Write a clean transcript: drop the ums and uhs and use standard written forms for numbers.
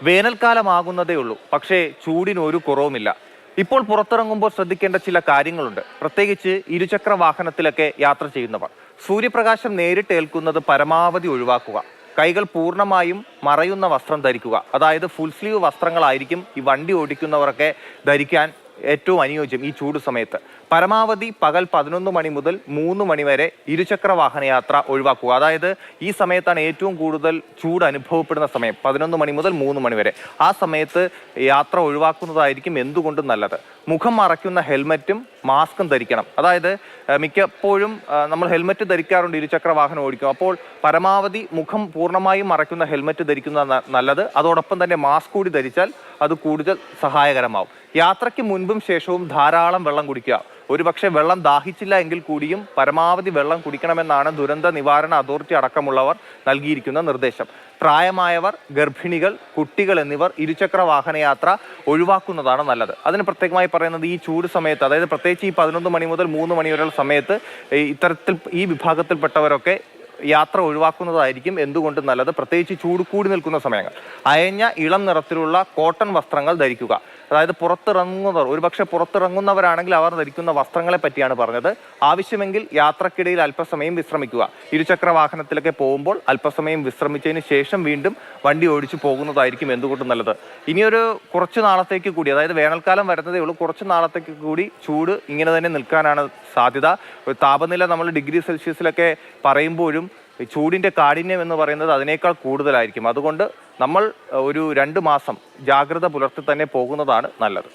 വേനൽക്കാലമാകുന്നതേ ഉള്ളൂ, പക്ഷേ ചൂടിന് ഒരു കുറവുമില്ല. ഇപ്പോൾ പുറത്തിറങ്ങുമ്പോൾ ശ്രദ്ധിക്കേണ്ട ചില കാര്യങ്ങളുണ്ട്. പ്രത്യേകിച്ച് ഇരുചക്ര വാഹനത്തിലൊക്കെ യാത്ര ചെയ്യുന്നവർ സൂര്യപ്രകാശം നേരിട്ട് ഏൽക്കുന്നത് പരമാവധി ഒഴിവാക്കുക. കൈകൾ പൂർണ്ണമായും മറയുന്ന വസ്ത്രം ധരിക്കുക. അതായത് ഫുൾ സ്ലീവ് വസ്ത്രങ്ങളായിരിക്കും ഈ വണ്ടി ഓടിക്കുന്നവരൊക്കെ ധരിക്കാൻ ഏറ്റവും അനുയോജ്യം ഈ ചൂട് സമയത്ത്. പരമാവധി പകൽ 11 മണി മുതൽ 3 മണി വരെ ഇരുചക്ര വാഹനയാത്ര ഒഴിവാക്കുക. അതായത് ഈ സമയത്താണ് ഏറ്റവും കൂടുതൽ ചൂട് അനുഭവപ്പെടുന്ന സമയം, 11 മണി മുതൽ 3 മണി വരെ. ആ സമയത്ത് യാത്ര ഒഴിവാക്കുന്നതായിരിക്കും എന്തുകൊണ്ടും നല്ലത്. മുഖം മറയ്ക്കുന്ന ഹെൽമറ്റും മാസ്കും ധരിക്കണം. അതായത് മിക്കപ്പോഴും നമ്മൾ ഹെൽമറ്റ് ധരിക്കാറുണ്ട് ഇരുചക്ര വാഹനം ഓടിക്കും. അപ്പോൾ പരമാവധി മുഖം പൂർണ്ണമായും മറയ്ക്കുന്ന ഹെൽമറ്റ് ധരിക്കുന്നത് നല്ലത്. അതോടൊപ്പം തന്നെ മാസ്ക് കൂടി ധരിച്ചാൽ അത് കൂടുതൽ സഹായകരമാവും. യാത്രയ്ക്ക് മുൻപും ശേഷവും ധാരാളം വെള്ളം കുടിക്കുക. ഒരുപക്ഷെ വെള്ളം ദാഹിച്ചില്ല എങ്കിൽ കൂടിയും പരമാവധി വെള്ളം കുടിക്കണമെന്നാണ് ദുരന്ത നിവാരണ അതോറിറ്റി അടക്കമുള്ളവർ നൽകിയിരിക്കുന്ന നിർദ്ദേശം. പ്രായമായവർ, ഗർഭിണികൾ, കുട്ടികൾ എന്നിവർ ഇരുചക്ര വാഹനയാത്ര ഒഴിവാക്കുന്നതാണ് നല്ലത്. അതിന് പ്രത്യേകമായി പറയുന്നത് ഈ ചൂട് സമയത്ത്, അതായത് പ്രത്യേകിച്ച് ഈ 11 മണി മുതൽ 3 മണി വരെയുള്ള സമയത്ത് ഇത്തരത്തിൽ ഈ വിഭാഗത്തിൽപ്പെട്ടവരൊക്കെ യാത്ര ഒഴിവാക്കുന്നതായിരിക്കും എന്തുകൊണ്ടും നല്ലത്. പ്രത്യേകിച്ച് ചൂട് കൂടി നിൽക്കുന്ന സമയങ്ങൾ അയഞ്ഞ ഇളം നിറത്തിലുള്ള കോട്ടൺ വസ്ത്രങ്ങൾ ധരിക്കുക. അതായത് പുറത്തിറങ്ങുന്നവർ, ഒരുപക്ഷെ പുറത്തിറങ്ങുന്നവരാണെങ്കിൽ അവർ ധരിക്കുന്ന വസ്ത്രങ്ങളെ പറ്റിയാണ് പറഞ്ഞത്. ആവശ്യമെങ്കിൽ യാത്രക്കിടയിൽ അല്പസമയം വിശ്രമിക്കുക. ഇരുചക്ര വാഹനത്തിലൊക്കെ പോകുമ്പോൾ അല്പസമയം വിശ്രമിച്ചതിന് ശേഷം വീണ്ടും വണ്ടി ഓടിച്ചു പോകുന്നതായിരിക്കും എന്തുകൊണ്ടും നല്ലത്. ഇനിയൊരു കുറച്ച് നാളത്തേക്ക് കൂടി, അതായത് വേനൽക്കാലം വരുന്നതേ ഉള്ളൂ, കുറച്ച് നാളത്തേക്ക് കൂടി ചൂട് ഇങ്ങനെ തന്നെ നിൽക്കാനാണ് സാധ്യത. താപനില നമ്മൾ ഡിഗ്രി സെൽഷ്യസിലൊക്കെ പറയുമ്പോഴും ചൂടിൻ്റെ കാഠിന്യം എന്ന് പറയുന്നത് അതിനേക്കാൾ കൂടുതലായിരിക്കും. അതുകൊണ്ട് നമ്മൾ ഒരു 2 മാസം ജാഗ്രത പുലർത്തി തന്നെ പോകുന്നതാണ് നല്ലത്.